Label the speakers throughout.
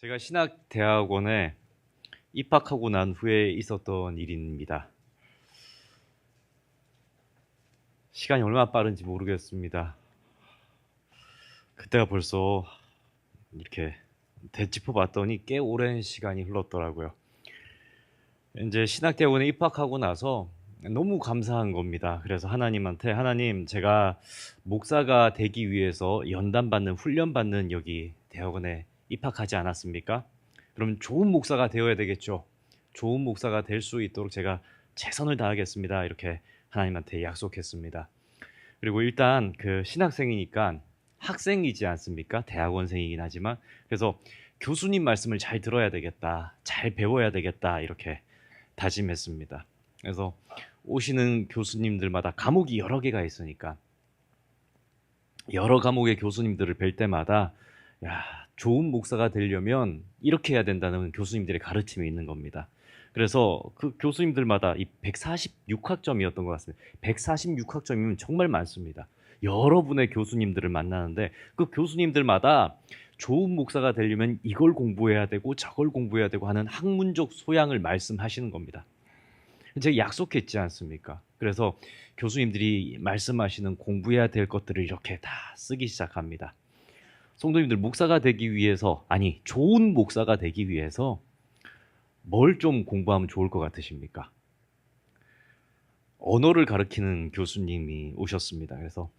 Speaker 1: 제가 신학대학원에 입학하고 난 후에 있었던 일입니다. 시간이 얼마나 빠른지 모르겠습니다. 그때가 벌써 이렇게 되짚어 봤더니 꽤 오랜 시간이 흘렀더라고요. 이제 신학대학원에 입학하고 나서 너무 감사한 겁니다. 그래서 하나님한테, 하나님, 제가 목사가 되기 위해서 연단받는, 훈련받는 여기 대학원에 입학하지 않았습니까? 그럼 좋은 목사가 되어야 되겠죠. 좋은 목사가 될 수 있도록 제가 최선을 다하겠습니다. 이렇게 하나님한테 약속했습니다. 그리고 일단 그 신학생이니까 학생이지 않습니까? 대학원생이긴 하지만. 그래서 교수님 말씀을 잘 들어야 되겠다. 잘 배워야 되겠다. 이렇게 다짐했습니다. 그래서 오시는 교수님들마다 과목이 여러 개가 있으니까 여러 과목의 교수님들을 뵐 때마다 야, 좋은 목사가 되려면 이렇게 해야 된다는 교수님들의 가르침이 있는 겁니다. 그래서 그 교수님들마다 이 146학점이었던 것 같습니다. 146학점이면 정말 많습니다. 여러분의 교수님들을 만나는데 그 교수님들마다 좋은 목사가 되려면 이걸 공부해야 되고 저걸 공부해야 되고 하는 학문적 소양을 말씀하시는 겁니다. 제가 약속했지 않습니까? 그래서 교수님들이 말씀하시는 공부해야 될 것들을 이렇게 다 쓰기 시작합니다. 성도님들, 목사가 되기 위해서, 아니 좋은 목사가 되기 위해서 뭘 좀 공부하면 좋을 것 같으십니까? 언어를 가르치는 교수님이 오셨습니다. 그래서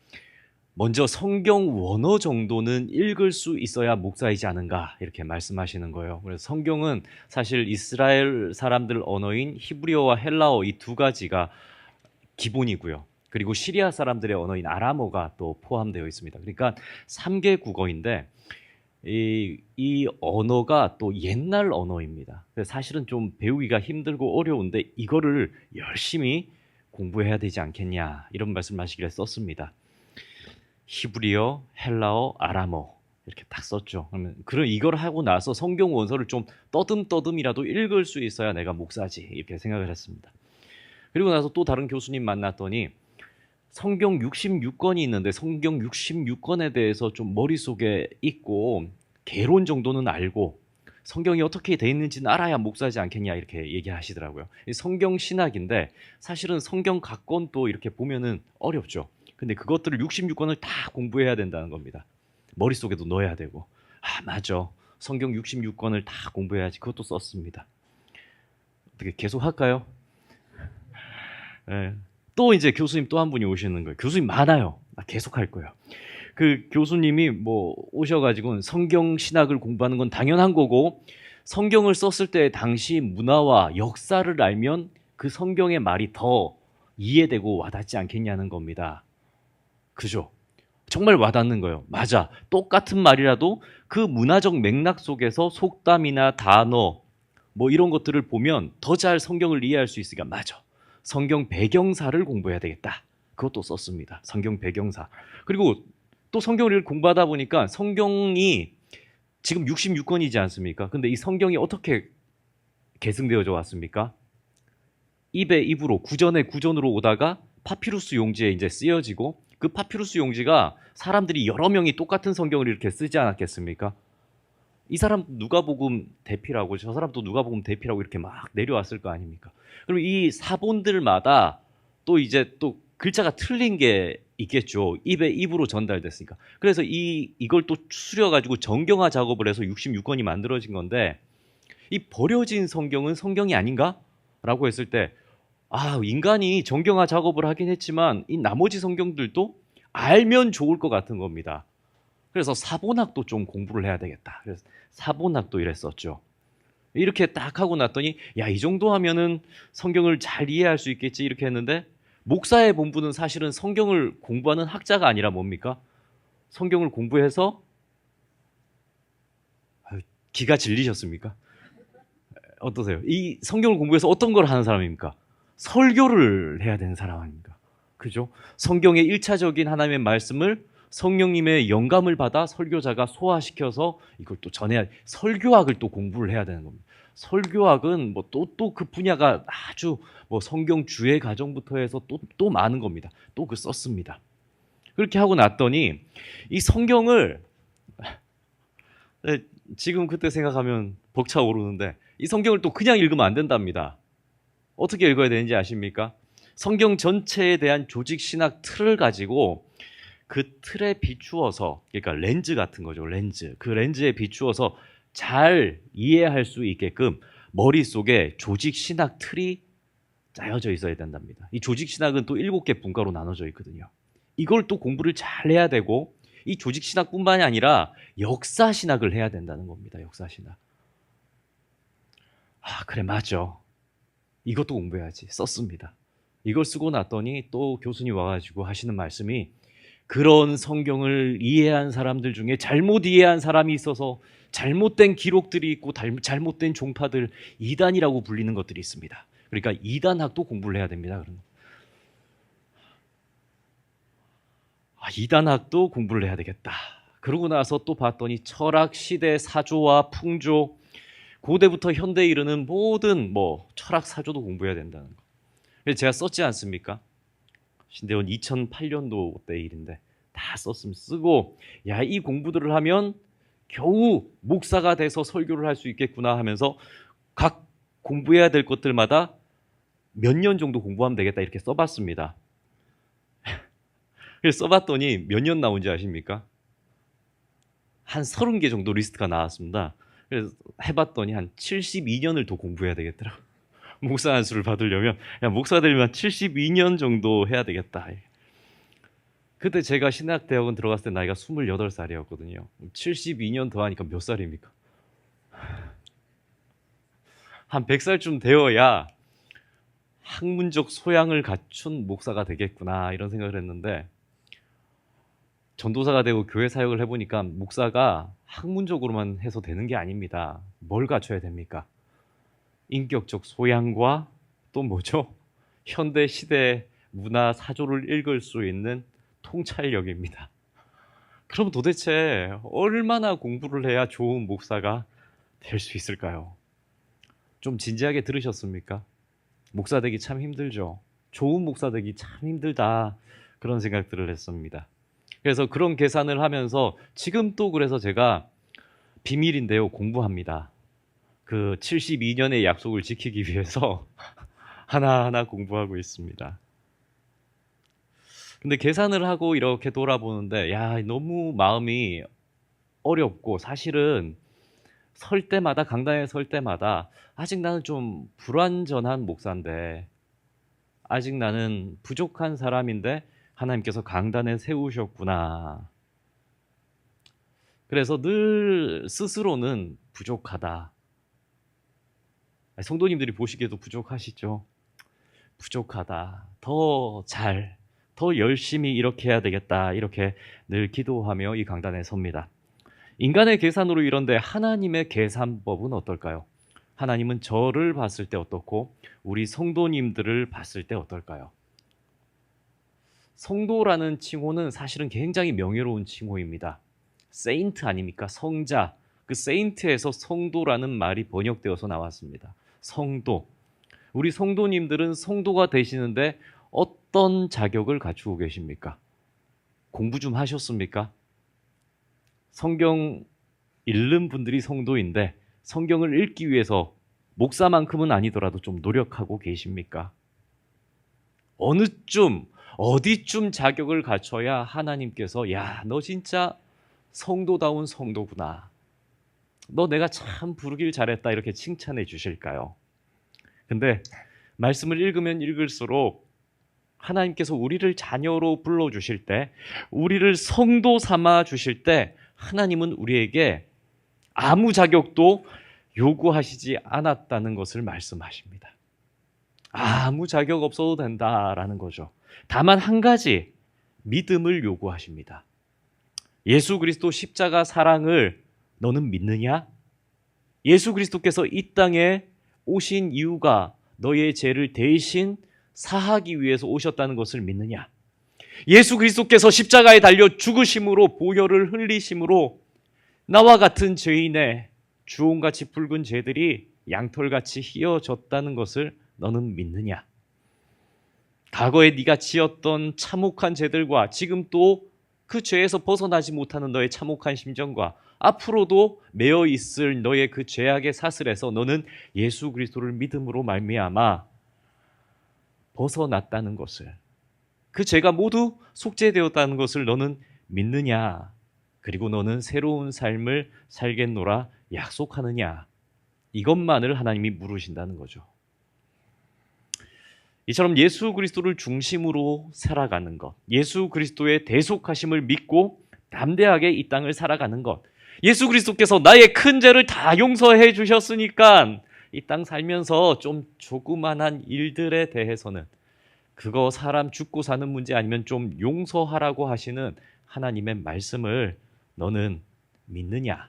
Speaker 1: 먼저 성경 원어 정도는 읽을 수 있어야 목사이지 않은가 이렇게 말씀하시는 거예요. 그래서 성경은 사실 이스라엘 사람들 언어인 히브리어와 헬라어 이 두 가지가 기본이고요. 그리고 시리아 사람들의 언어인 아람어가 또 포함되어 있습니다. 그러니까 3개 국어인데 이 언어가 또 옛날 언어입니다. 그래서 사실은 좀 배우기가 힘들고 어려운데 이거를 열심히 공부해야 되지 않겠냐 이런 말씀하시길래 썼습니다. 히브리어, 헬라어, 아람어 이렇게 딱 썼죠. 그러면 이걸 하고 나서 성경 원서를 좀 떠듬떠듬이라도 읽을 수 있어야 내가 목사지 이렇게 생각을 했습니다. 그리고 나서 또 다른 교수님 만났더니 성경 66권이 있는데 성경 66권에 대해서 좀 머릿속에 있고 개론 정도는 알고 성경이 어떻게 돼 있는지는 알아야 목사지 않겠냐 이렇게 얘기하시더라고요. 성경 신학인데 사실은 성경 각 권도 이렇게 보면은 어렵죠. 근데 그것들을 66권을 다 공부해야 된다는 겁니다. 머릿속에도 넣어야 되고. 아, 맞아. 성경 66권을 다 공부해야지. 그것도 썼습니다. 어떻게 계속 할까요? 네. 또 이제 교수님 또 한 분이 오시는 거예요. 교수님 많아요. 나 계속 할 거예요. 그 교수님이 뭐 오셔가지고 성경 신학을 공부하는 건 당연한 거고 성경을 썼을 때 당시 문화와 역사를 알면 그 성경의 말이 더 이해되고 와닿지 않겠냐는 겁니다. 그죠? 정말 와닿는 거예요. 맞아. 똑같은 말이라도 그 문화적 맥락 속에서 속담이나 단어 뭐 이런 것들을 보면 더 잘 성경을 이해할 수 있으니까 맞아. 성경 배경사를 공부해야 되겠다. 그것도 썼습니다. 성경 배경사. 그리고 또 성경을 공부하다 보니까 성경이 지금 66권이지 않습니까? 근데 이 성경이 어떻게 계승되어져 왔습니까? 입에 입으로 구전에 구전으로 오다가 파피루스 용지에 이제 쓰여지고 그 파피루스 용지가 사람들이 여러 명이 똑같은 성경을 이렇게 쓰지 않았겠습니까? 이 사람 누가복음 대피라고 저 사람도 누가복음 대피라고 이렇게 막 내려왔을 거 아닙니까? 그럼 이 사본들마다 또 이제 또 글자가 틀린 게 있겠죠. 입에 입으로 전달됐으니까. 그래서 이걸 또 추려 가지고 정경화 작업을 해서 66권이 만들어진 건데 이 버려진 성경은 성경이 아닌가? 라고 했을 때 아, 인간이 정경화 작업을 하긴 했지만 이 나머지 성경들도 알면 좋을 것 같은 겁니다. 그래서 사본학도 좀 공부를 해야 되겠다. 그래서 사본학도 이랬었죠. 이렇게 딱 하고 났더니 야, 이 정도 하면은 성경을 잘 이해할 수 있겠지 이렇게 했는데 목사의 본분은 사실은 성경을 공부하는 학자가 아니라 뭡니까? 성경을 공부해서 기가 질리셨습니까? 어떠세요? 이 성경을 공부해서 어떤 걸 하는 사람입니까? 설교를 해야 되는 사람 아닙니까? 그죠? 성경의 1차적인 하나님의 말씀을 성령님의 영감을 받아 설교자가 소화시켜서 이걸 또 전해야 설교학을 또 공부를 해야 되는 겁니다. 설교학은 뭐 또 그 분야가 아주 뭐 성경 주의 과정부터 해서 또 많은 겁니다. 또 그 썼습니다. 그렇게 하고 났더니 이 성경을 지금 그때 생각하면 벅차오르는데 이 성경을 또 그냥 읽으면 안 된답니다. 어떻게 읽어야 되는지 아십니까? 성경 전체에 대한 조직 신학 틀을 가지고 그 틀에 비추어서, 그러니까 렌즈 같은 거죠. 렌즈. 그 렌즈에 비추어서 잘 이해할 수 있게끔 머릿속에 조직 신학 틀이 짜여져 있어야 된답니다. 이 조직 신학은 또 7개 분과로 나눠져 있거든요. 이걸 또 공부를 잘 해야 되고, 이 조직 신학뿐만이 아니라 역사 신학을 해야 된다는 겁니다. 역사 신학. 아, 그래, 맞죠. 이것도 공부해야지. 썼습니다. 이걸 쓰고 났더니 또 교수님 와가지고 하시는 말씀이, 그런 성경을 이해한 사람들 중에 잘못 이해한 사람이 있어서 잘못된 기록들이 있고 잘못된 종파들, 이단이라고 불리는 것들이 있습니다. 그러니까 이단학도 공부를 해야 됩니다. 그런 거. 이단학도 공부를 해야 되겠다. 그러고 나서 또 봤더니 철학, 시대, 사조와 풍조, 고대부터 현대에 이르는 모든 철학, 사조도 공부해야 된다는 거. 그래서 제가 썼지 않습니까? 신대원 2008년도 때 일인데 다 썼으면 쓰고, 야, 이 공부들을 하면 겨우 목사가 돼서 설교를 할 수 있겠구나 하면서 각 공부해야 될 것들마다 몇 년 정도 공부하면 되겠다 이렇게 써봤습니다. 그래서 써봤더니 몇 년 나온지 아십니까? 한 30개 정도 리스트가 나왔습니다. 그래서 해봤더니 한 72년을 더 공부해야 되겠더라고요. 목사 안수를 받으려면, 야, 목사 되려면 72년 정도 해야 되겠다. 그때 제가 신학대학원 들어갔을 때 나이가 28살이었거든요. 72년 더하니까 몇 살입니까? 한 100살쯤 되어야 학문적 소양을 갖춘 목사가 되겠구나 이런 생각을 했는데, 전도사가 되고 교회 사역을 해보니까 목사가 학문적으로만 해서 되는 게 아닙니다. 뭘 갖춰야 됩니까? 인격적 소양과 또 뭐죠? 현대 시대 문화 사조를 읽을 수 있는 통찰력입니다. 그럼 도대체 얼마나 공부를 해야 좋은 목사가 될 수 있을까요? 좀 진지하게 들으셨습니까? 목사 되기 참 힘들죠. 좋은 목사 되기 참 힘들다, 그런 생각들을 했습니다. 그래서 그런 계산을 하면서 지금 또 그래서 제가 비밀인데요, 공부합니다. 그 72년의 약속을 지키기 위해서 하나하나 공부하고 있습니다. 근데 계산을 하고 이렇게 돌아보는데, 야, 너무 마음이 어렵고, 사실은 설 때마다, 강단에 설 때마다 아직 나는 좀 불완전한 목사인데, 아직 나는 부족한 사람인데 하나님께서 강단에 세우셨구나. 그래서 늘 스스로는 부족하다. 성도님들이 보시기에도 부족하시죠? 부족하다. 더 열심히 이렇게 해야 되겠다. 이렇게 늘 기도하며 이 강단에 섭니다. 인간의 계산으로 이런데 하나님의 계산법은 어떨까요? 하나님은 저를 봤을 때 어떻고 우리 성도님들을 봤을 때 어떨까요? 성도라는 칭호는 사실은 굉장히 명예로운 칭호입니다. 세인트 아닙니까? 성자. 그 세인트에서 성도라는 말이 번역되어서 나왔습니다. 성도. 우리 성도님들은 성도가 되시는데 어떤 자격을 갖추고 계십니까? 공부 좀 하셨습니까? 성경 읽는 분들이 성도인데 성경을 읽기 위해서 목사만큼은 아니더라도 좀 노력하고 계십니까? 어디쯤 자격을 갖춰야 하나님께서, 야, 너 진짜 성도다운 성도구나, 너 내가 참 부르길 잘했다, 이렇게 칭찬해 주실까요? 근데 말씀을 읽으면 읽을수록 하나님께서 우리를 자녀로 불러주실 때, 우리를 성도 삼아 주실 때 하나님은 우리에게 아무 자격도 요구하시지 않았다는 것을 말씀하십니다. 아무 자격 없어도 된다라는 거죠. 다만 한 가지, 믿음을 요구하십니다. 예수 그리스도 십자가 사랑을 너는 믿느냐? 예수 그리스도께서 이 땅에 오신 이유가 너의 죄를 대신 사하기 위해서 오셨다는 것을 믿느냐? 예수 그리스도께서 십자가에 달려 죽으심으로, 보혈을 흘리심으로 나와 같은 죄인의 주홍같이 붉은 죄들이 양털같이 휘어졌다는 것을 너는 믿느냐? 과거에 네가 지었던 참혹한 죄들과 지금 또 그 죄에서 벗어나지 못하는 너의 참혹한 심정과 앞으로도 매어 있을 너의 그 죄악의 사슬에서 너는 예수 그리스도를 믿음으로 말미암아 벗어났다는 것을, 그 죄가 모두 속죄되었다는 것을 너는 믿느냐? 그리고 너는 새로운 삶을 살겠노라 약속하느냐? 이것만을 하나님이 물으신다는 거죠. 이처럼 예수 그리스도를 중심으로 살아가는 것, 예수 그리스도의 대속하심을 믿고 담대하게 이 땅을 살아가는 것, 예수 그리스도께서 나의 큰 죄를 다 용서해 주셨으니까 이 땅 살면서 좀 조그만한 일들에 대해서는 그거 사람 죽고 사는 문제 아니면 좀 용서하라고 하시는 하나님의 말씀을 너는 믿느냐?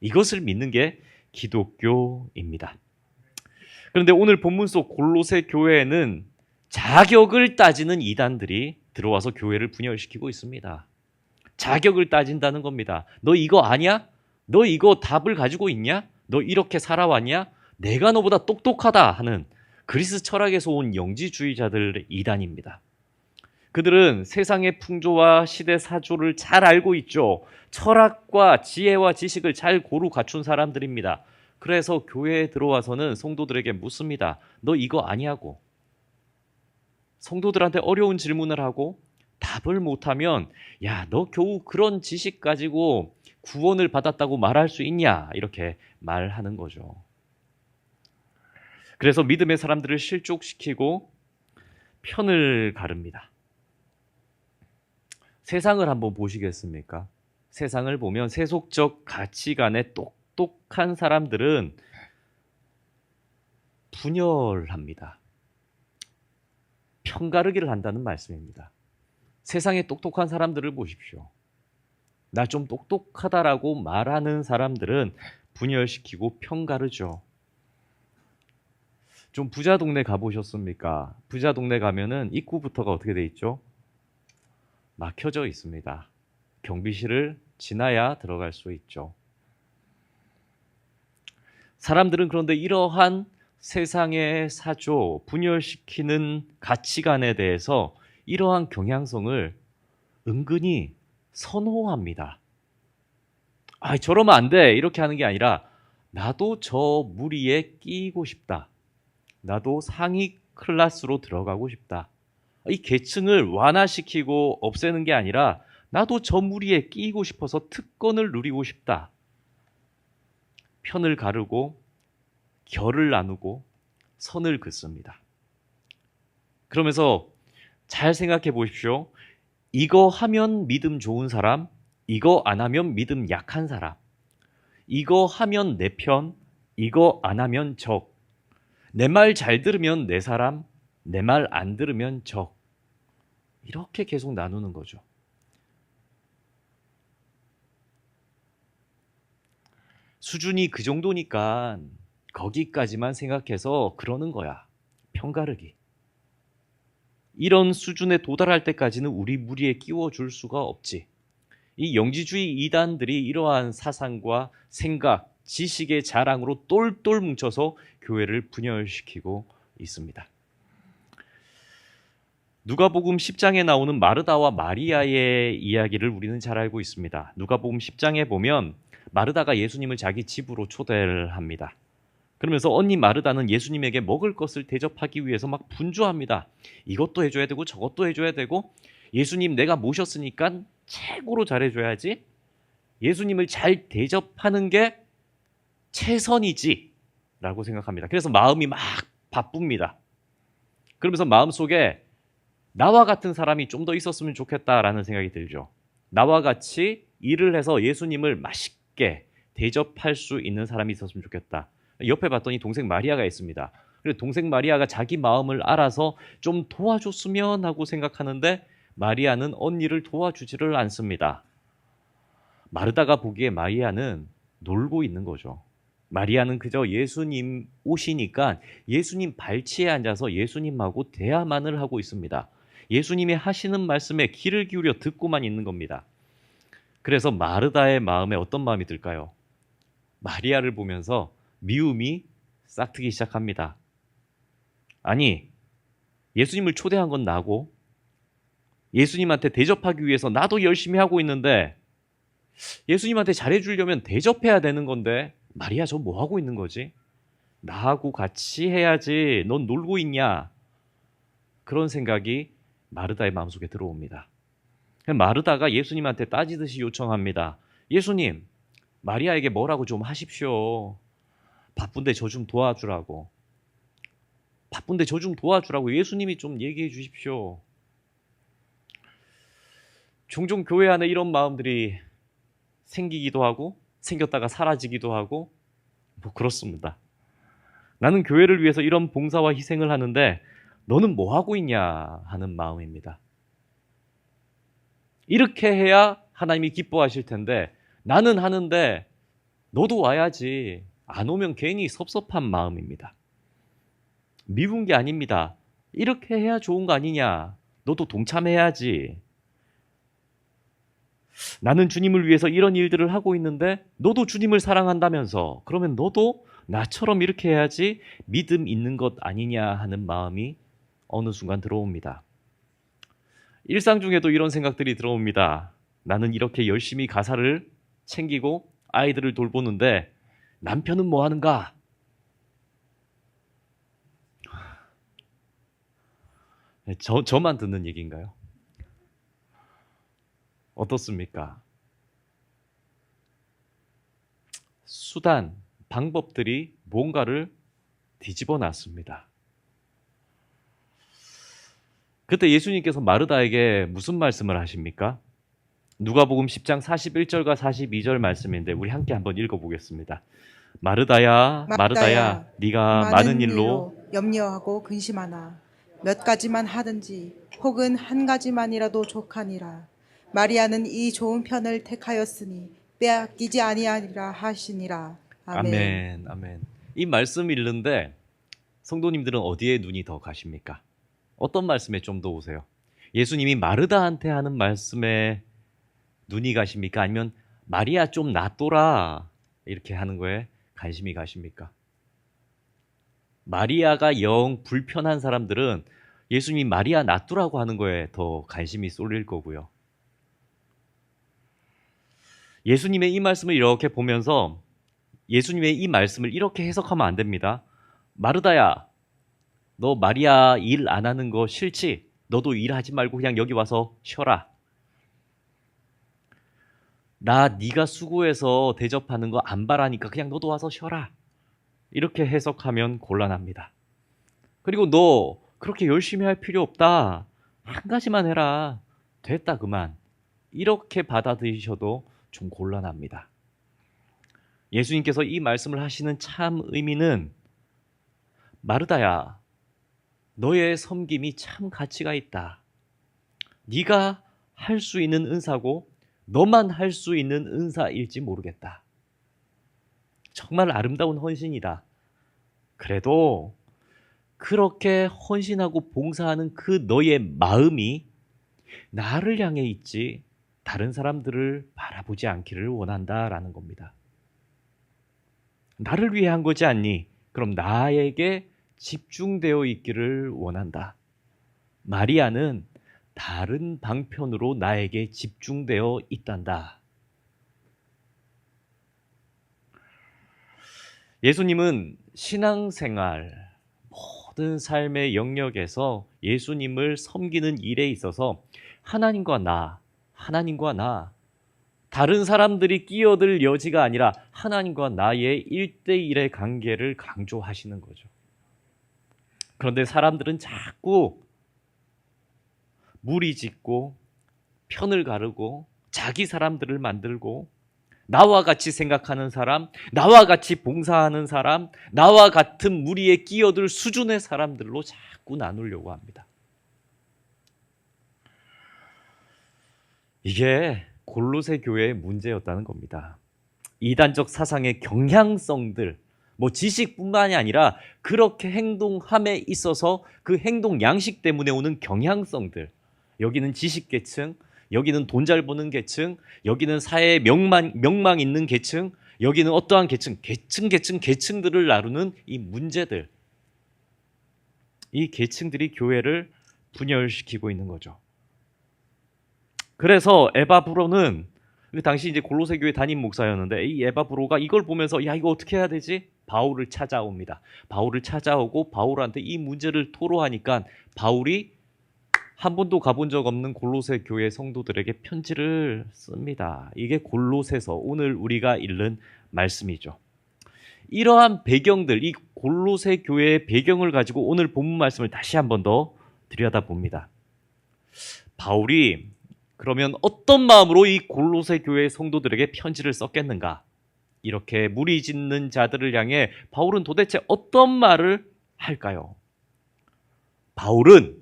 Speaker 1: 이것을 믿는 게 기독교입니다. 그런데 오늘 본문 속 골로새 교회에는 자격을 따지는 이단들이 들어와서 교회를 분열시키고 있습니다. 자격을 따진다는 겁니다. 너 이거 아냐? 너 이거 답을 가지고 있냐? 너 이렇게 살아왔냐? 내가 너보다 똑똑하다 하는 그리스 철학에서 온 영지주의자들 이단입니다. 그들은 세상의 풍조와 시대 사조를 잘 알고 있죠. 철학과 지혜와 지식을 잘 고루 갖춘 사람들입니다. 그래서 교회에 들어와서는 성도들에게 묻습니다. 너 이거 아니냐고. 성도들한테 어려운 질문을 하고 답을 못하면 야, 너 겨우 그런 지식 가지고 구원을 받았다고 말할 수 있냐? 이렇게 말하는 거죠. 그래서 믿음의 사람들을 실족시키고 편을 가릅니다. 세상을 한번 보시겠습니까? 세상을 보면 세속적 가치관에 똑똑한 사람들은 분열합니다. 편가르기를 한다는 말씀입니다. 세상에 똑똑한 사람들을 보십시오. 나 좀 똑똑하다라고 말하는 사람들은 분열시키고 편가르죠. 좀 부자 동네 가보셨습니까? 부자 동네 가면은 입구부터가 어떻게 돼 있죠? 막혀져 있습니다. 경비실을 지나야 들어갈 수 있죠. 사람들은 그런데 이러한 세상의 사조, 분열시키는 가치관에 대해서 이러한 경향성을 은근히 선호합니다. 아, 저러면 안 돼. 이렇게 하는 게 아니라 나도 저 무리에 끼고 싶다. 나도 상위 클래스로 들어가고 싶다. 이 계층을 완화시키고 없애는 게 아니라 나도 저 무리에 끼고 싶어서 특권을 누리고 싶다. 편을 가르고 결을 나누고 선을 긋습니다. 그러면서 잘 생각해 보십시오. 이거 하면 믿음 좋은 사람, 이거 안 하면 믿음 약한 사람, 이거 하면 내 편, 이거 안 하면 적, 내 말 잘 들으면 내 사람, 내 말 안 들으면 적. 이렇게 계속 나누는 거죠. 수준이 그 정도니까 거기까지만 생각해서 그러는 거야. 편가르기. 이런 수준에 도달할 때까지는 우리 무리에 끼워줄 수가 없지. 이 영지주의 이단들이 이러한 사상과 생각, 지식의 자랑으로 똘똘 뭉쳐서 교회를 분열시키고 있습니다. 누가복음 10장에 나오는 마르다와 마리아의 이야기를 우리는 잘 알고 있습니다. 누가복음 10장에 보면 마르다가 예수님을 자기 집으로 초대를 합니다. 그러면서 언니 마르다는 예수님에게 먹을 것을 대접하기 위해서 막 분주합니다. 이것도 해줘야 되고 저것도 해줘야 되고 예수님 내가 모셨으니까 최고로 잘해줘야지. 예수님을 잘 대접하는 게 최선이지 라고 생각합니다. 그래서 마음이 막 바쁩니다. 그러면서 마음속에 나와 같은 사람이 좀 더 있었으면 좋겠다라는 생각이 들죠. 나와 같이 일을 해서 예수님을 맛있게 대접할 수 있는 사람이 있었으면 좋겠다. 옆에 봤더니 동생 마리아가 있습니다. 그래서 동생 마리아가 자기 마음을 알아서 좀 도와줬으면 하고 생각하는데 마리아는 언니를 도와주지를 않습니다. 마르다가 보기에 마리아는 놀고 있는 거죠. 마리아는 그저 예수님 오시니까 예수님 발치에 앉아서 예수님하고 대화만을 하고 있습니다. 예수님이 하시는 말씀에 귀를 기울여 듣고만 있는 겁니다. 그래서 마르다의 마음에 어떤 마음이 들까요? 마리아를 보면서 미움이 싹트기 시작합니다. 아니, 예수님을 초대한 건 나고 예수님한테 대접하기 위해서 나도 열심히 하고 있는데 예수님한테 잘해주려면 대접해야 되는 건데 마리아 저 뭐 하고 있는 거지? 나하고 같이 해야지. 넌 놀고 있냐? 그런 생각이 마르다의 마음속에 들어옵니다. 마르다가 예수님한테 따지듯이 요청합니다. 예수님, 마리아에게 뭐라고 좀 하십시오. 바쁜데 저 좀 도와주라고. 바쁜데 저 좀 도와주라고 예수님이 좀 얘기해 주십시오. 종종 교회 안에 이런 마음들이 생기기도 하고 생겼다가 사라지기도 하고 뭐 그렇습니다. 나는 교회를 위해서 이런 봉사와 희생을 하는데 너는 뭐 하고 있냐 하는 마음입니다. 이렇게 해야 하나님이 기뻐하실 텐데 나는 하는데 너도 와야지. 안 오면 괜히 섭섭한 마음입니다. 미운 게 아닙니다. 이렇게 해야 좋은 거 아니냐. 너도 동참해야지. 나는 주님을 위해서 이런 일들을 하고 있는데 너도 주님을 사랑한다면서 그러면 너도 나처럼 이렇게 해야지 믿음 있는 것 아니냐 하는 마음이 어느 순간 들어옵니다. 일상 중에도 이런 생각들이 들어옵니다. 나는 이렇게 열심히 가사를 챙기고 아이들을 돌보는데 남편은 뭐 하는가? 저만 듣는 얘기인가요? 어떻습니까? 수단, 방법들이 뭔가를 뒤집어 놨습니다. 그때 예수님께서 마르다에게 무슨 말씀을 하십니까? 누가복음 10장 41절과 42절 말씀인데 우리 함께 한번 읽어보겠습니다. 마르다야, 마르다야, 네가 많은 일로
Speaker 2: 염려하고 근심하나 몇 가지만 하든지 혹은 한 가지만이라도 족하니라. 마리아는 이 좋은 편을 택하였으니 빼앗기지 아니하리라 하시니라. 아멘.
Speaker 1: 아멘, 아멘. 이 말씀 읽는데 성도님들은 어디에 눈이 더 가십니까? 어떤 말씀에 좀 더 오세요? 예수님이 마르다한테 하는 말씀에 눈이 가십니까? 아니면 마리아 좀 놔둬라 이렇게 하는 거에 관심이 가십니까? 마리아가 영 불편한 사람들은 예수님이 마리아 놔두라고 하는 거에 더 관심이 쏠릴 거고요. 예수님의 이 말씀을 이렇게 보면서 예수님의 이 말씀을 이렇게 해석하면 안 됩니다. 마르다야, 너 마리아 일 안 하는 거 싫지? 너도 일하지 말고 그냥 여기 와서 쉬어라. 나 네가 수고해서 대접하는 거 안 바라니까 그냥 너도 와서 쉬어라. 이렇게 해석하면 곤란합니다. 그리고 너 그렇게 열심히 할 필요 없다. 한 가지만 해라. 됐다 그만. 이렇게 받아들이셔도 좀 곤란합니다. 예수님께서 이 말씀을 하시는 참 의미는 마르다야, 너의 섬김이 참 가치가 있다. 네가 할 수 있는 은사고 너만 할 수 있는 은사일지 모르겠다. 정말 아름다운 헌신이다. 그래도 그렇게 헌신하고 봉사하는 그 너의 마음이 나를 향해 있지 다른 사람들을 바라보지 않기를 원한다라는 겁니다. 나를 위해 한 거지 않니? 그럼 나에게 집중되어 있기를 원한다. 마리아는 다른 방편으로 나에게 집중되어 있단다. 예수님은 신앙생활, 모든 삶의 영역에서 예수님을 섬기는 일에 있어서 하나님과 나, 다른 사람들이 끼어들 여지가 아니라 하나님과 나의 1대1의 관계를 강조하시는 거죠. 그런데 사람들은 자꾸 무리 짓고 편을 가르고 자기 사람들을 만들고 나와 같이 생각하는 사람, 나와 같이 봉사하는 사람, 나와 같은 무리에 끼어들 수준의 사람들로 자꾸 나누려고 합니다. 이게 골로새 교회의 문제였다는 겁니다. 이단적 사상의 경향성들, 지식뿐만이 아니라 그렇게 행동함에 있어서 그 행동 양식 때문에 오는 경향성들, 여기는 지식계층, 여기는 돈 잘 버는 계층, 여기는 사회에 명망 있는 계층, 여기는 어떠한 계층들을 나누는 이 문제들, 이 계층들이 교회를 분열시키고 있는 거죠. 그래서 에바브로는 그 당시 이제 골로새 교회 담임 목사였는데 이 에바브로가 이걸 보면서 야, 이거 어떻게 해야 되지? 바울을 찾아옵니다. 바울을 찾아오고 바울한테 이 문제를 토로하니까 바울이 한 번도 가본 적 없는 골로새 교회 성도들에게 편지를 씁니다. 이게 골로새서, 오늘 우리가 읽는 말씀이죠. 이러한 배경들, 이 골로새 교회의 배경을 가지고 오늘 본문 말씀을 다시 한 번 더 들여다봅니다. 바울이 그러면 어떤 마음으로 이 골로새 교회 성도들에게 편지를 썼겠는가? 이렇게 무리짓는 자들을 향해 바울은 도대체 어떤 말을 할까요? 바울은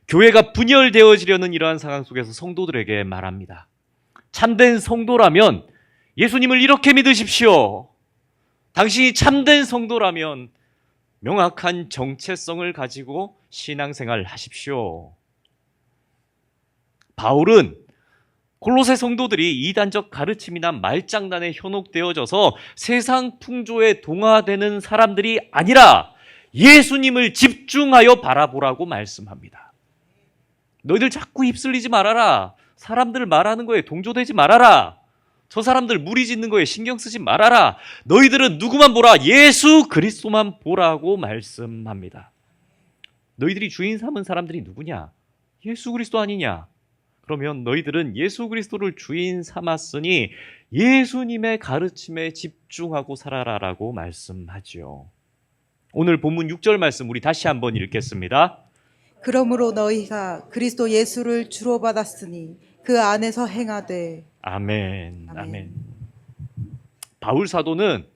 Speaker 1: 교회가 분열되어지려는 이러한 상황 속에서 성도들에게 말합니다. 참된 성도라면 예수님을 이렇게 믿으십시오. 당신이 참된 성도라면 명확한 정체성을 가지고 신앙생활을 하십시오. 바울은 골로새 성도들이 이단적 가르침이나 말장난에 현혹되어져서 세상 풍조에 동화되는 사람들이 아니라 예수님을 집중하여 바라보라고 말씀합니다. 너희들 자꾸 입술리지 말아라. 사람들 말하는 거에 동조되지 말아라. 저 사람들 무리짓는 거에 신경 쓰지 말아라. 너희들은 누구만 보라? 예수 그리스도만 보라고 말씀합니다. 너희들이 주인 삼은 사람들이 누구냐? 예수 그리스도 아니냐? 그러면 너희들은 예수 그리스도를 주인 삼았으니 예수님의 가르침에 집중하고 살아라라고 말씀하지요. 오늘 본문 6절 말씀 우리 다시 한번 읽겠습니다.
Speaker 2: 그러므로 너희가 그리스도 예수를 주로 받았으니 그 안에서 행하되.
Speaker 1: 아멘.
Speaker 2: 아멘.
Speaker 1: 아멘. 바울 사도는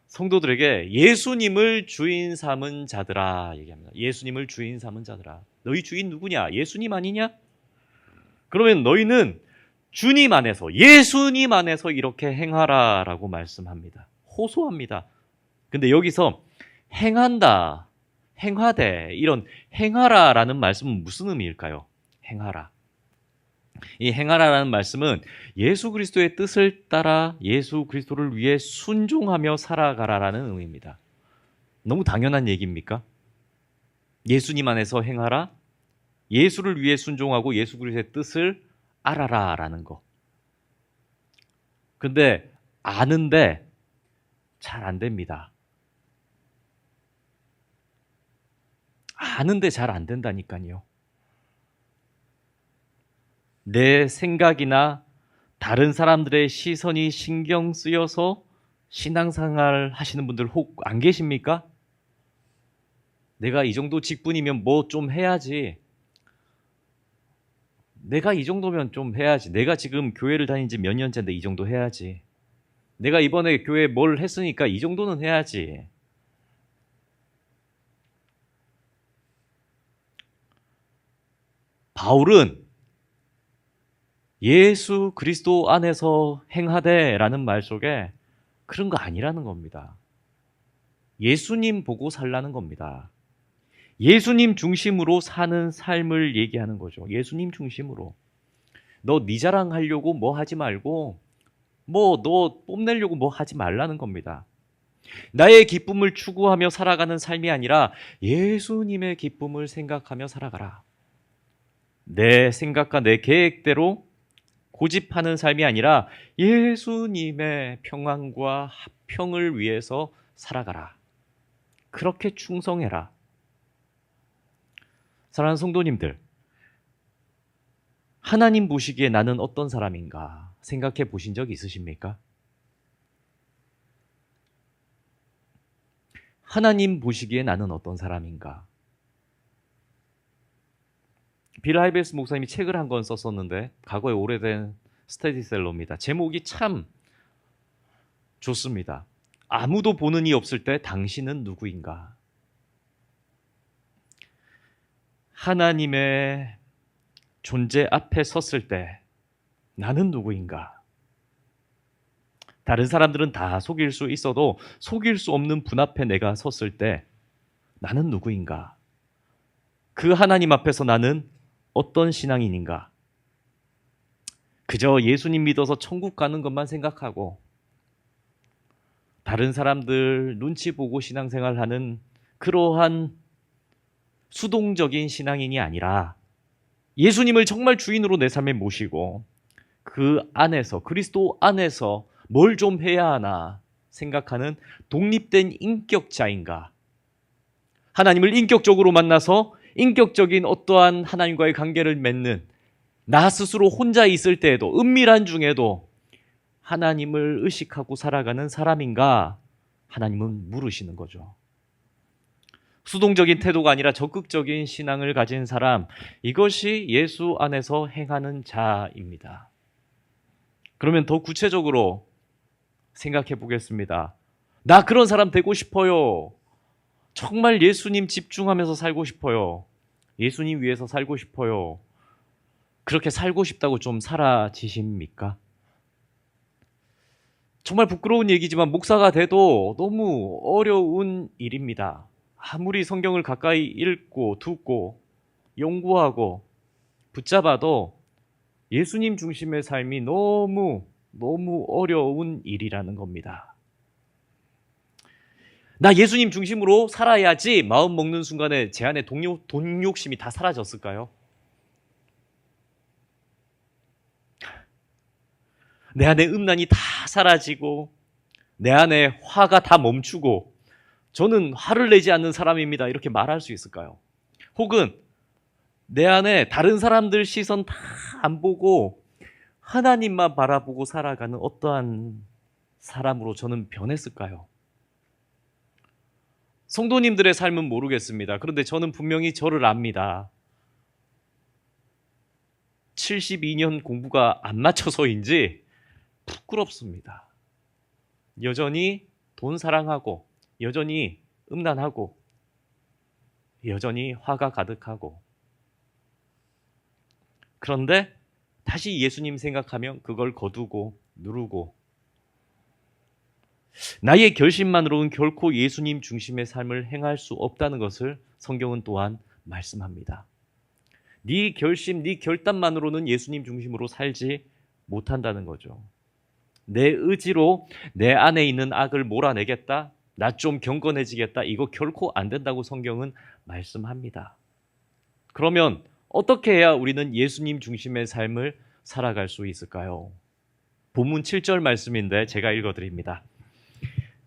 Speaker 1: 성도들에게 예수님을 주인 삼은 자들아 얘기합니다. 예수님을 주인 삼은 자들아. 너희 주인 누구냐? 예수님 아니냐? 그러면 너희는 주님 안에서, 예수님 안에서 이렇게 행하라라고 말씀합니다. 호소합니다. 근데 여기서 행한다, 행하되, 이런 행하라라는 말씀은 무슨 의미일까요? 행하라. 이 행하라라는 말씀은 예수 그리스도의 뜻을 따라 예수 그리스도를 위해 순종하며 살아가라라는 의미입니다. 너무 당연한 얘기입니까? 예수님 안에서 행하라, 예수를 위해 순종하고 예수 그리스도의 뜻을 알아라라는 거. 근데 아는데 잘 안 됩니다. 아는데 잘 안 된다니까요. 내 생각이나 다른 사람들의 시선이 신경 쓰여서 신앙생활 하시는 분들 혹 안 계십니까? 내가 이 정도 직분이면 뭐 좀 해야지. 내가 이 정도면 좀 해야지. 내가 지금 교회를 다닌 지 몇 년째인데 이 정도 해야지. 내가 이번에 교회 뭘 했으니까 이 정도는 해야지. 바울은 예수 그리스도 안에서 행하되라는 말 속에 그런 거 아니라는 겁니다. 예수님 보고 살라는 겁니다. 예수님 중심으로 사는 삶을 얘기하는 거죠. 예수님 중심으로. 너 네 자랑하려고 뭐 하지 말고 뭐 너 뽐내려고 뭐 하지 말라는 겁니다. 나의 기쁨을 추구하며 살아가는 삶이 아니라 예수님의 기쁨을 생각하며 살아가라. 내 생각과 내 계획대로 고집하는 삶이 아니라 예수님의 평안과 합평을 위해서 살아가라. 그렇게 충성해라. 사랑하는 성도님들, 하나님 보시기에 나는 어떤 사람인가 생각해 보신 적 있으십니까? 하나님 보시기에 나는 어떤 사람인가? 빌 하이베스 목사님이 책을 한 권 썼었는데 과거에 오래된 스테디셀러입니다. 제목이 참 좋습니다. 아무도 보는 이 없을 때 당신은 누구인가? 하나님의 존재 앞에 섰을 때 나는 누구인가? 다른 사람들은 다 속일 수 있어도 속일 수 없는 분 앞에 내가 섰을 때 나는 누구인가? 그 하나님 앞에서 나는 어떤 신앙인인가? 그저 예수님 믿어서 천국 가는 것만 생각하고 다른 사람들 눈치 보고 신앙생활하는 그러한 수동적인 신앙인이 아니라 예수님을 정말 주인으로 내 삶에 모시고 그 안에서, 그리스도 안에서 뭘 좀 해야 하나 생각하는 독립된 인격자인가? 하나님을 인격적으로 만나서 인격적인 어떠한 하나님과의 관계를 맺는, 나 스스로 혼자 있을 때에도, 은밀한 중에도 하나님을 의식하고 살아가는 사람인가? 하나님은 물으시는 거죠. 수동적인 태도가 아니라 적극적인 신앙을 가진 사람, 이것이 예수 안에서 행하는 자입니다. 그러면 더 구체적으로 생각해 보겠습니다. 나 그런 사람 되고 싶어요. 정말 예수님 집중하면서 살고 싶어요. 예수님 위해서 살고 싶어요. 그렇게 살고 싶다고 좀 사라지십니까? 정말 부끄러운 얘기지만 목사가 돼도 너무 어려운 일입니다. 아무리 성경을 가까이 읽고 듣고 연구하고 붙잡아도 예수님 중심의 삶이 너무 어려운 일이라는 겁니다. 나 예수님 중심으로 살아야지 마음 먹는 순간에 제 안에 돈 욕심이 다 사라졌을까요? 내 안에 음란이 다 사라지고 내 안에 화가 다 멈추고 저는 화를 내지 않는 사람입니다. 이렇게 말할 수 있을까요? 혹은 내 안에 다른 사람들 시선 다 안 보고 하나님만 바라보고 살아가는 어떠한 사람으로 저는 변했을까요? 성도님들의 삶은 모르겠습니다. 그런데 저는 분명히 저를 압니다. 72년 공부가 안 맞춰서인지 부끄럽습니다. 여전히 돈 사랑하고 여전히 음란하고 여전히 화가 가득하고 그런데 다시 예수님 생각하면 그걸 거두고 누르고 나의 결심만으로는 결코 예수님 중심의 삶을 행할 수 없다는 것을 성경은 또한 말씀합니다. 네 결심, 네 결단만으로는 예수님 중심으로 살지 못한다는 거죠. 내 의지로 내 안에 있는 악을 몰아내겠다, 나 좀 경건해지겠다, 이거 결코 안 된다고 성경은 말씀합니다. 그러면 어떻게 해야 우리는 예수님 중심의 삶을 살아갈 수 있을까요? 본문 7절 말씀인데 제가 읽어드립니다.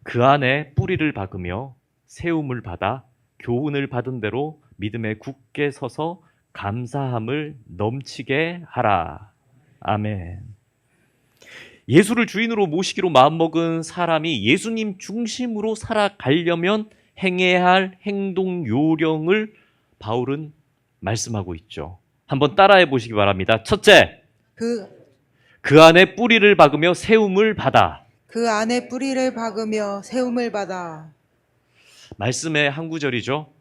Speaker 1: 그 안에 뿌리를 박으며 세움을 받아 교훈을 받은 대로 믿음에 굳게 서서 감사함을 넘치게 하라. 아멘. 예수를 주인으로 모시기로 마음먹은 사람이 예수님 중심으로 살아가려면 행해야 할 행동 요령을 바울은 말씀하고 있죠. 한번 따라해 보시기 바랍니다. 첫째, 그 안에 뿌리를 박으며 세움을 받아.
Speaker 2: 그 안에 뿌리를 박으며 세움을 받아.
Speaker 1: 말씀의 한 구절이죠.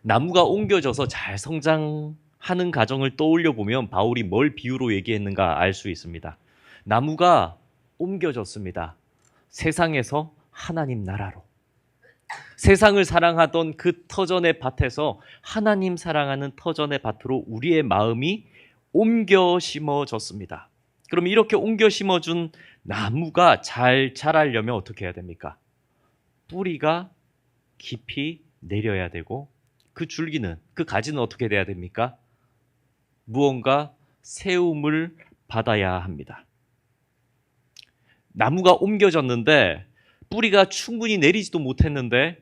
Speaker 1: 나무가 옮겨져서 잘 성장하는 과정을 떠올려 보면 바울이 뭘 비유로 얘기했는가 알 수 있습니다. 나무가 옮겨졌습니다. 세상에서 하나님 나라로. 세상을 사랑하던 그 터전의 밭에서 하나님 사랑하는 터전의 밭으로 우리의 마음이 옮겨 심어졌습니다. 그럼 이렇게 옮겨 심어준 나무가 잘 자라려면 어떻게 해야 됩니까? 뿌리가 깊이 내려야 되고 그 줄기는, 그 가지는 어떻게 돼야 됩니까? 무언가 세움을 받아야 합니다. 나무가 옮겨졌는데 뿌리가 충분히 내리지도 못했는데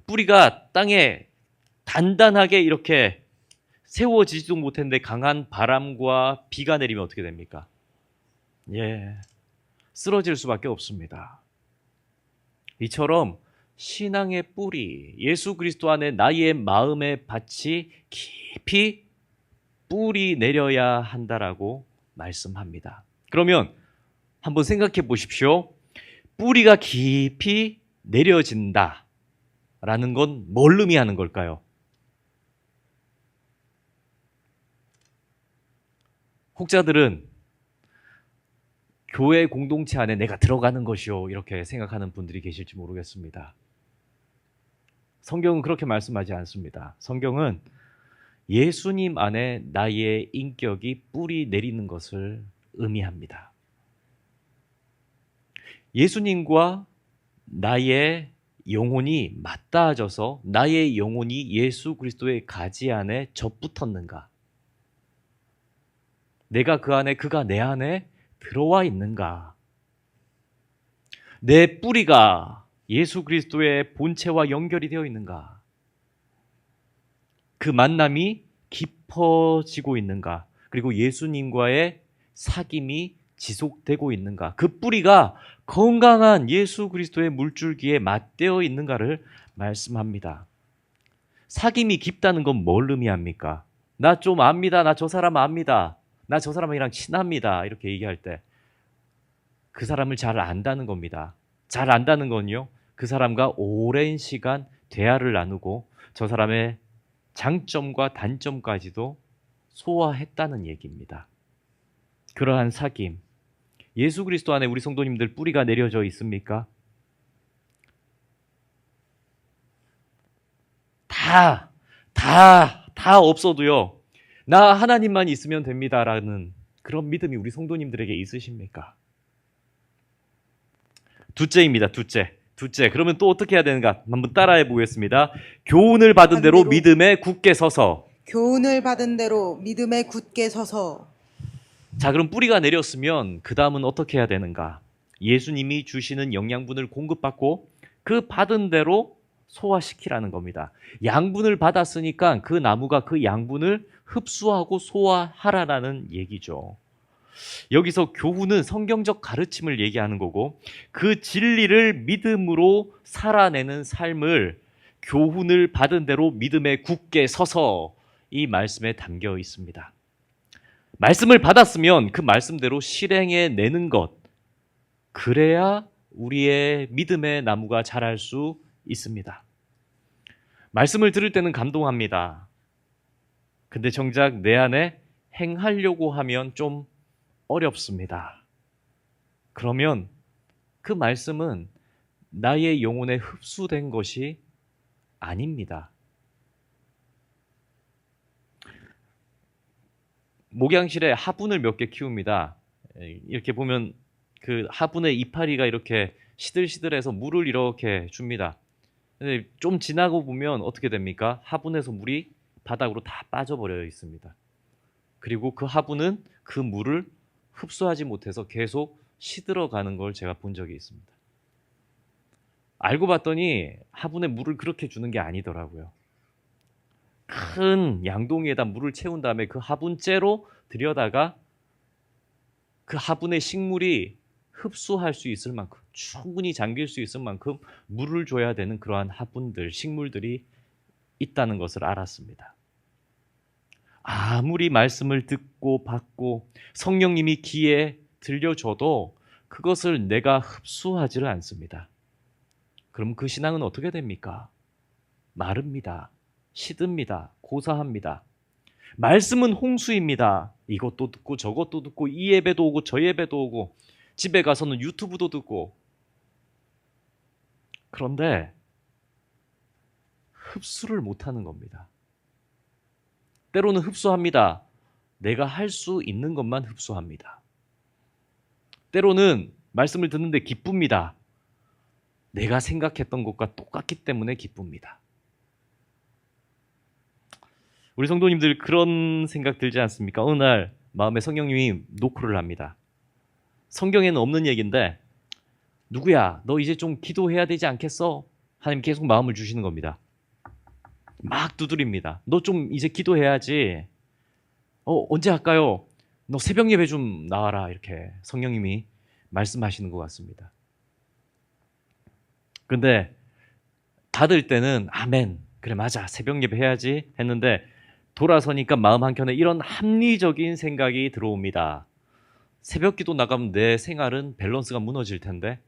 Speaker 1: 뿌리가 땅에 단단하게 이렇게 세워지지도 못했는데 강한 바람과 비가 내리면 어떻게 됩니까? 쓰러질 수밖에 없습니다. 이처럼 신앙의 뿌리, 예수 그리스도 안에 나의 마음의 밭이 깊이 뿌리 내려야 한다라고 말씀합니다. 그러면 한번 생각해 보십시오. 뿌리가 깊이 내려진다 라는 건 뭘 의미하는 걸까요? 혹자들은 교회 공동체 안에 내가 들어가는 것이요 이렇게 생각하는 분들이 계실지 모르겠습니다. 성경은 그렇게 말씀하지 않습니다. 성경은 예수님 안에 나의 인격이 뿌리 내리는 것을 의미합니다. 예수님과 나의 영혼이 맞닿아져서 나의 영혼이 예수 그리스도의 가지 안에 접붙었는가? 내가 그 안에, 그가 내 안에 들어와 있는가? 내 뿌리가 예수 그리스도의 본체와 연결이 되어 있는가? 그 만남이 깊어지고 있는가? 그리고 예수님과의 사귐이 지속되고 있는가? 그 뿌리가 건강한 예수 그리스도의 물줄기에 맞대어 있는가를 말씀합니다. 사귐이 깊다는 건 뭘 의미합니까? 나 좀 압니다. 나 저 사람 압니다. 나 저 사람이랑 친합니다. 이렇게 얘기할 때 그 사람을 잘 안다는 겁니다. 잘 안다는 건요, 그 사람과 오랜 시간 대화를 나누고 저 사람의 장점과 단점까지도 소화했다는 얘기입니다. 그러한 사귐, 예수 그리스도 안에 우리 성도님들 뿌리가 내려져 있습니까? 다 없어도요, 나 하나님만 있으면 됩니다라는 그런 믿음이 우리 성도님들에게 있으십니까? 둘째입니다. 둘째. 그러면 또 어떻게 해야 되는가? 한번 따라해 보겠습니다. 교훈을 받은 대로 믿음에 굳게 서서.
Speaker 2: 교훈을 받은 대로 믿음에 굳게 서서.
Speaker 1: 자, 그럼 뿌리가 내렸으면 그 다음은 어떻게 해야 되는가? 예수님이 주시는 영양분을 공급받고 그 받은 대로 소화시키라는 겁니다. 양분을 받았으니까 그 나무가 그 양분을 흡수하고 소화하라는 얘기죠. 여기서 교훈은 성경적 가르침을 얘기하는 거고, 그 진리를 믿음으로 살아내는 삶을 교훈을 받은 대로 믿음에 굳게 서서 이 말씀에 담겨 있습니다. 말씀을 받았으면 그 말씀대로 실행해 내는 것, 그래야 우리의 믿음의 나무가 자랄 수 있습니다. 말씀을 들을 때는 감동합니다. 근데 정작 내 안에 행하려고 하면 좀 어렵습니다. 그러면 그 말씀은 나의 영혼에 흡수된 것이 아닙니다. 목양실에 화분을 몇 개 키웁니다. 이렇게 보면 그 화분의 이파리가 이렇게 시들시들해서 물을 이렇게 줍니다. 근데 좀 지나고 보면 어떻게 됩니까? 화분에서 물이 바닥으로 다 빠져버려 있습니다. 그리고 그 화분은 그 물을 흡수하지 못해서 계속 시들어가는 걸 제가 본 적이 있습니다. 알고 봤더니 화분에 물을 그렇게 주는 게 아니더라고요. 큰 양동이에다 물을 채운 다음에 그 화분째로 들여다가 그 화분의 식물이 흡수할 수 있을 만큼, 충분히 잠길 수 있을 만큼 물을 줘야 되는 그러한 화분들, 식물들이 있다는 것을 알았습니다. 아무리 말씀을 듣고 받고 성령님이 귀에 들려줘도 그것을 내가 흡수하지를 않습니다. 그럼 그 신앙은 어떻게 됩니까? 마릅니다. 시듭니다. 고사합니다. 말씀은 홍수입니다. 이것도 듣고 저것도 듣고 이 예배도 오고 저 예배도 오고 집에 가서는 유튜브도 듣고. 그런데 흡수를 못하는 겁니다. 때로는 흡수합니다. 내가 할 수 있는 것만 흡수합니다. 때로는 말씀을 듣는데 기쁩니다. 내가 생각했던 것과 똑같기 때문에 기쁩니다. 우리 성도님들 그런 생각 들지 않습니까? 어느 날 마음에 성령님이 노크를 합니다. 성경에는 없는 얘기인데, 누구야, 너 이제 좀 기도해야 되지 않겠어? 하나님 계속 마음을 주시는 겁니다. 막 두드립니다. 너 좀 이제 기도해야지. 언제 할까요? 너 새벽 예배 좀 나와라. 이렇게 성령님이 말씀하시는 것 같습니다. 근데 받을 때는 아멘, 그래 맞아, 새벽 예배 해야지 했는데 돌아서니까 마음 한켠에 이런 합리적인 생각이 들어옵니다. 새벽 기도 나가면 내 생활은 밸런스가 무너질 텐데,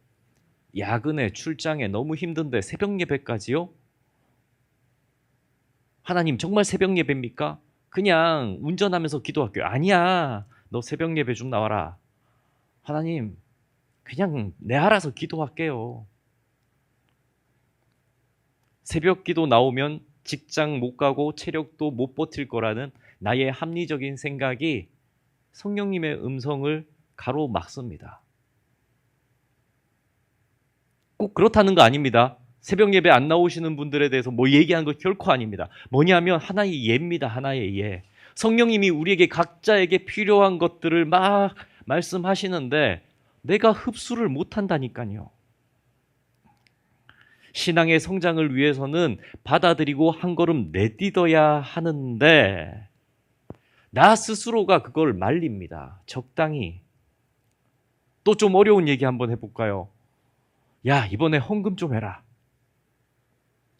Speaker 1: 야근에 출장에 너무 힘든데 새벽 예배까지요? 하나님 정말 새벽 예배입니까? 그냥 운전하면서 기도할게요. 아니야, 너 새벽 예배 좀 나와라. 하나님 그냥 내 알아서 기도할게요. 새벽 기도 나오면 직장 못 가고 체력도 못 버틸 거라는 나의 합리적인 생각이 성령님의 음성을 가로막습니다. 꼭 그렇다는 거 아닙니다. 새벽 예배 안 나오시는 분들에 대해서 뭐 얘기한 거 결코 아닙니다. 뭐냐면 하나의 예입니다. 하나의 예. 성령님이 우리에게 각자에게 필요한 것들을 막 말씀하시는데 내가 흡수를 못한다니까요. 신앙의 성장을 위해서는 받아들이고 한 걸음 내딛어야 하는데 나 스스로가 그걸 말립니다. 적당히. 또 좀 어려운 얘기 한번 해볼까요? 야, 이번에 헌금 좀 해라.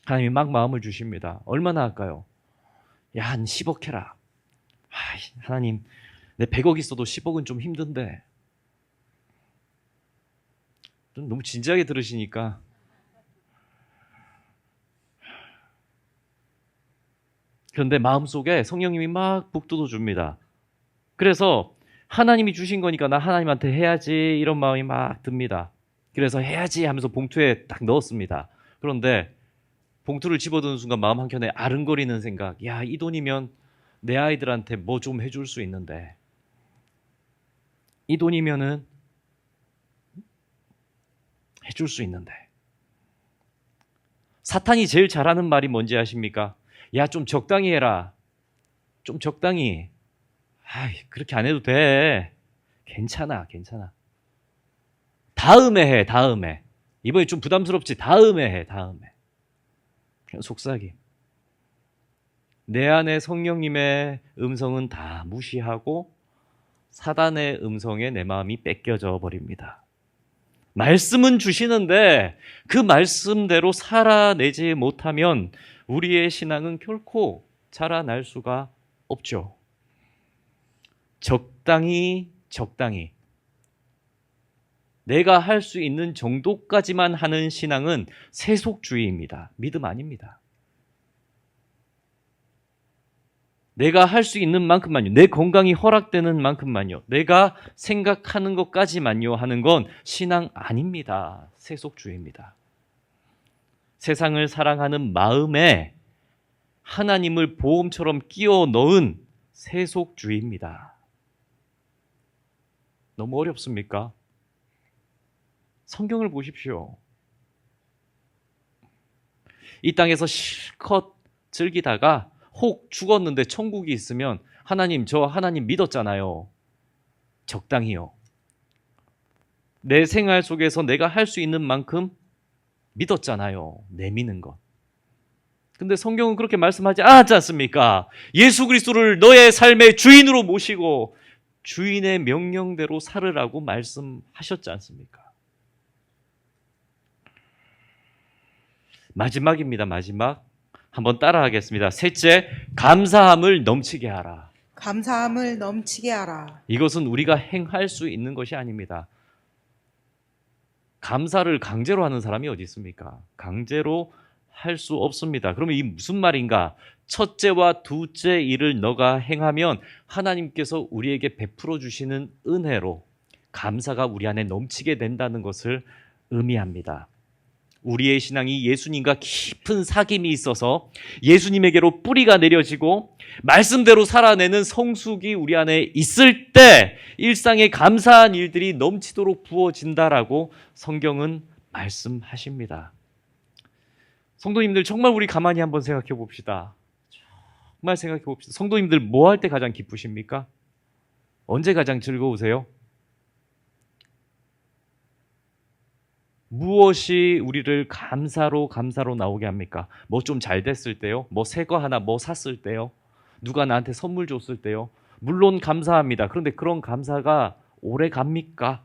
Speaker 1: 하나님이 막 마음을 주십니다. 얼마나 할까요? 야, 한 10억 해라. 하나님, 내 100억 있어도 10억은 좀 힘든데. 좀 너무 진지하게 들으시니까. 그런데 마음속에 성령님이 막 북돋워 줍니다. 그래서 하나님이 주신 거니까 나 하나님한테 해야지 이런 마음이 막 듭니다. 그래서 해야지 하면서 봉투에 딱 넣었습니다. 그런데 봉투를 집어드는 순간 마음 한켠에 아른거리는 생각. 야, 이 돈이면 내 아이들한테 뭐 좀 해줄 수 있는데. 이 돈이면은 해줄 수 있는데. 사탄이 제일 잘하는 말이 뭔지 아십니까? 야, 좀 적당히 해라. 좀 적당히. 그렇게 안 해도 돼. 괜찮아. 다음에 해, 다음에. 이번에 좀 부담스럽지? 다음에 해, 다음에. 그냥 속삭임. 내 안에 성령님의 음성은 다 무시하고 사단의 음성에 내 마음이 뺏겨져 버립니다. 말씀은 주시는데 그 말씀대로 살아내지 못하면 우리의 신앙은 결코 자라날 수가 없죠. 적당히 내가 할 수 있는 정도까지만 하는 신앙은 세속주의입니다. 믿음 아닙니다. 내가 할 수 있는 만큼만요. 내 건강이 허락되는 만큼만요. 내가 생각하는 것까지만요 하는 건 신앙 아닙니다. 세속주의입니다. 세상을 사랑하는 마음에 하나님을 보험처럼 끼워 넣은 세속주의입니다. 너무 어렵습니까? 성경을 보십시오. 이 땅에서 실컷 즐기다가 혹 죽었는데 천국이 있으면 하나님, 저 하나님 믿었잖아요. 적당히요. 내 생활 속에서 내가 할 수 있는 만큼 믿었잖아요. 내미는 것. 근데 성경은 그렇게 말씀하지 않지 않습니까? 예수 그리스도를 너의 삶의 주인으로 모시고 주인의 명령대로 살으라고 말씀하셨지 않습니까? 마지막입니다. 마지막. 한번 따라하겠습니다. 셋째, 감사함을 넘치게 하라.
Speaker 2: 감사함을 넘치게 하라.
Speaker 1: 이것은 우리가 행할 수 있는 것이 아닙니다. 감사를 강제로 하는 사람이 어디 있습니까? 강제로 할 수 없습니다. 그러면 이 무슨 말인가? 첫째와 둘째 일을 너가 행하면 하나님께서 우리에게 베풀어 주시는 은혜로 감사가 우리 안에 넘치게 된다는 것을 의미합니다. 우리의 신앙이 예수님과 깊은 사귐이 있어서 예수님에게로 뿌리가 내려지고 말씀대로 살아내는 성숙이 우리 안에 있을 때 일상에 감사한 일들이 넘치도록 부어진다라고 성경은 말씀하십니다. 성도님들, 정말 우리 가만히 한번 생각해 봅시다. 정말 생각해 봅시다. 성도님들 뭐 할 때 가장 기쁘십니까? 언제 가장 즐거우세요? 무엇이 우리를 감사로 나오게 합니까? 뭐 좀 잘 됐을 때요? 뭐 새 거 하나 뭐 샀을 때요? 누가 나한테 선물 줬을 때요? 물론 감사합니다. 그런데 그런 감사가 오래 갑니까?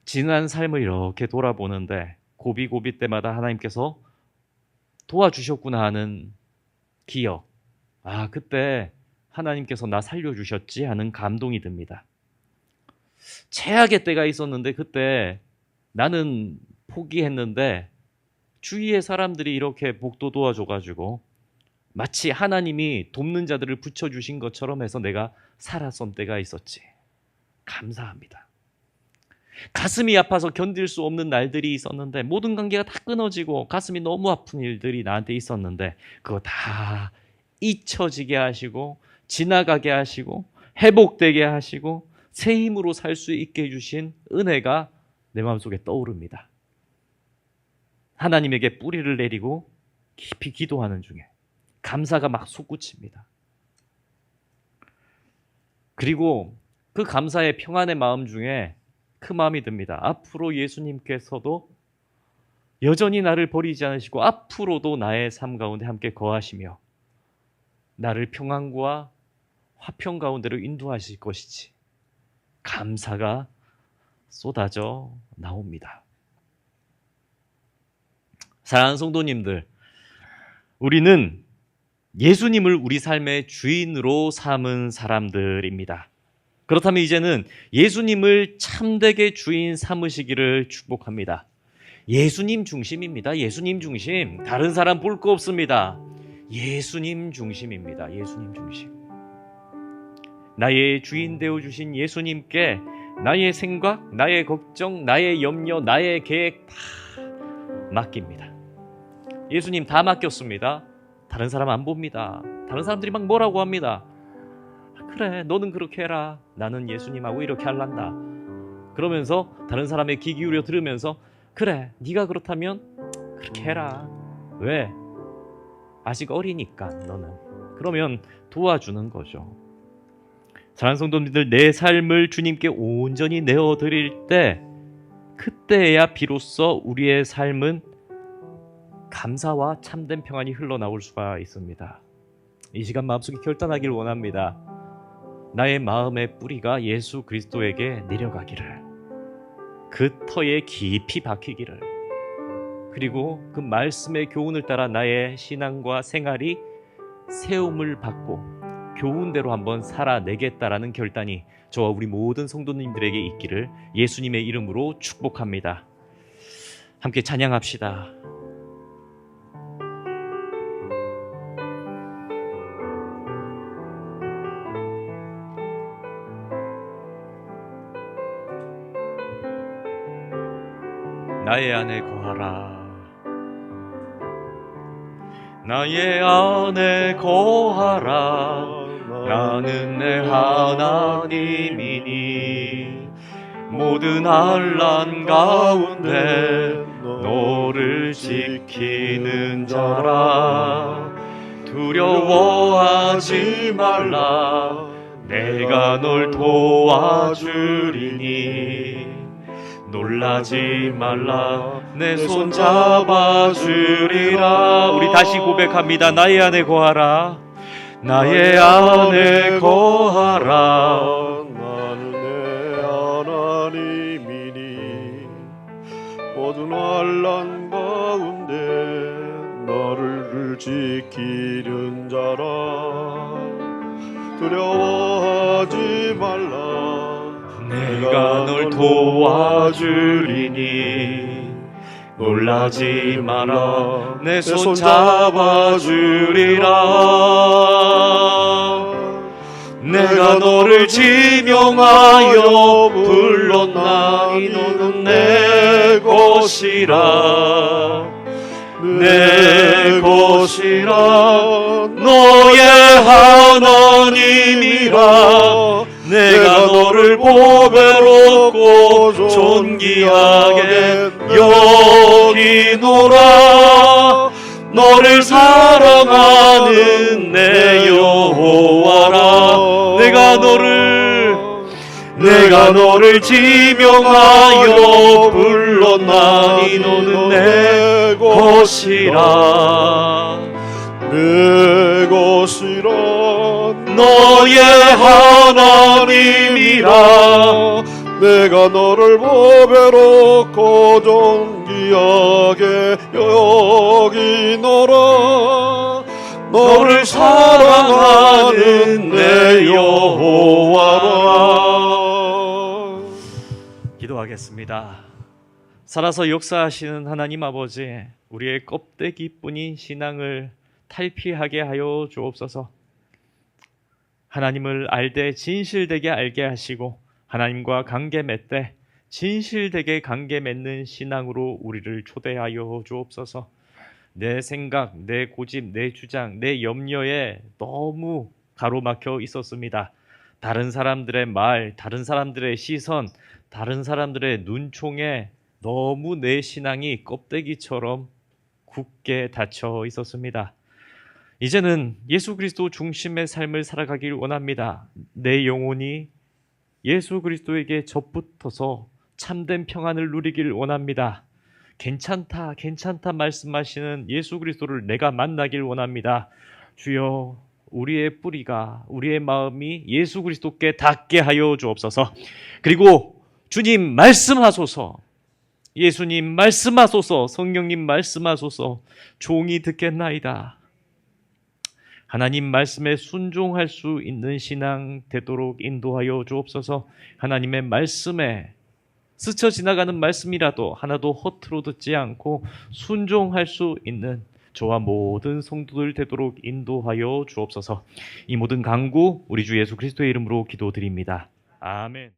Speaker 1: 지난 삶을 이렇게 돌아보는데 고비 때마다 하나님께서 도와주셨구나 하는 기억. 그때 하나님께서 나 살려주셨지 하는 감동이 듭니다. 최악의 때가 있었는데 그때 나는 포기했는데 주위의 사람들이 이렇게 복도 도와줘가지고 마치 하나님이 돕는 자들을 붙여주신 것처럼 해서 내가 살았던 때가 있었지. 감사합니다. 가슴이 아파서 견딜 수 없는 날들이 있었는데 모든 관계가 다 끊어지고 가슴이 너무 아픈 일들이 나한테 있었는데 그거 다 잊혀지게 하시고 지나가게 하시고 회복되게 하시고 새 힘으로 살 수 있게 해주신 은혜가 내 마음속에 떠오릅니다. 하나님에게 뿌리를 내리고 깊이 기도하는 중에 감사가 막 솟구칩니다. 그리고 그 감사의 평안의 마음 중에 그 마음이 듭니다. 앞으로 예수님께서도 여전히 나를 버리지 않으시고 앞으로도 나의 삶 가운데 함께 거하시며 나를 평안과 화평 가운데로 인도하실 것이지. 감사가 쏟아져 나옵니다. 사랑하는 성도님들, 우리는 예수님을 우리 삶의 주인으로 삼은 사람들입니다. 그렇다면 이제는 예수님을 참되게 주인 삼으시기를 축복합니다. 예수님 중심입니다. 예수님 중심. 다른 사람 볼 거 없습니다. 예수님 중심입니다. 예수님 중심. 나의 주인 되어주신 예수님께 나의 생각, 나의 걱정, 나의 염려, 나의 계획 다 맡깁니다. 예수님 다 맡겼습니다. 다른 사람 안 봅니다. 다른 사람들이 막 뭐라고 합니다. 그래, 너는 그렇게 해라. 나는 예수님하고 이렇게 할란다. 그러면서 다른 사람의 귀 기울여 들으면서 그래, 네가 그렇다면 그렇게 해라. 왜? 아직 어리니까 너는. 그러면 도와주는 거죠. 사랑하는 성도님들, 내 삶을 주님께 온전히 내어드릴 때 그때야 비로소 우리의 삶은 감사와 참된 평안이 흘러나올 수가 있습니다. 이 시간 마음속에 결단하길 원합니다. 나의 마음의 뿌리가 예수 그리스도에게 내려가기를, 그 터에 깊이 박히기를, 그리고 그 말씀의 교훈을 따라 나의 신앙과 생활이 세움을 받고 교훈대로 한번 살아내겠다라는 결단이 저와 우리 모든 성도님들에게 있기를 예수님의 이름으로 축복합니다. 함께 찬양합시다. 나의 안에 거하라. 나의 안에 거하라. 나는 내 하나님이니 모든 환난 가운데 너를 지키는 자라. 두려워하지 말라. 내가 널 도와주리니 놀라지 말라. 내 손 잡아주리라. 우리 다시 고백합니다. 나의 안에 거하라. 나의 안에 거하라.
Speaker 3: 나는 내 하나님이니 모든 환난 가운데 너를 지키는 자라. 두려워하지 말라.
Speaker 1: 내가 널 도와주리니 놀라지 마라. 내 손 잡아주리라. 내가 너를 지명하여 불렀나니 너는 내 것이라. 내 것이라. 너의 하나님이라. 내가 너를 보배롭고 존귀하게 여기노라. 너를 사랑하는 내 여호와라. 내가 너를 지명하여 불렀나니 너는 내 것이라.
Speaker 3: 내 것이라.
Speaker 1: 너의 하나님이라.
Speaker 3: 내가 너를 보배롭고 존귀하게 여기노라. 너를 사랑하는 내 여호와라.
Speaker 1: 기도하겠습니다. 살아서 역사하시는 하나님 아버지, 우리의 껍데기뿐인 신앙을 탈피하게 하여 주옵소서. 하나님을 알되 진실되게 알게 하시고 하나님과 관계 맺되 진실되게 관계 맺는 신앙으로 우리를 초대하여 주옵소서. 내 생각, 내 고집, 내 주장, 내 염려에 너무 가로막혀 있었습니다. 다른 사람들의 말, 다른 사람들의 시선, 다른 사람들의 눈총에 너무 내 신앙이 껍데기처럼 굳게 닫혀 있었습니다. 이제는 예수 그리스도 중심의 삶을 살아가길 원합니다. 내 영혼이 예수 그리스도에게 접붙어서 참된 평안을 누리길 원합니다. 괜찮다, 괜찮다 말씀하시는 예수 그리스도를 내가 만나길 원합니다. 주여, 우리의 뿌리가, 우리의 마음이 예수 그리스도께 닿게 하여 주옵소서. 그리고 주님 말씀하소서. 예수님 말씀하소서. 성령님 말씀하소서. 종이 듣겠나이다. 하나님 말씀에 순종할 수 있는 신앙 되도록 인도하여 주옵소서. 하나님의 말씀에 스쳐 지나가는 말씀이라도 하나도 허투루 듣지 않고 순종할 수 있는 저와 모든 성도들 되도록 인도하여 주옵소서. 이 모든 간구 우리 주 예수 그리스도의 이름으로 기도드립니다. 아멘.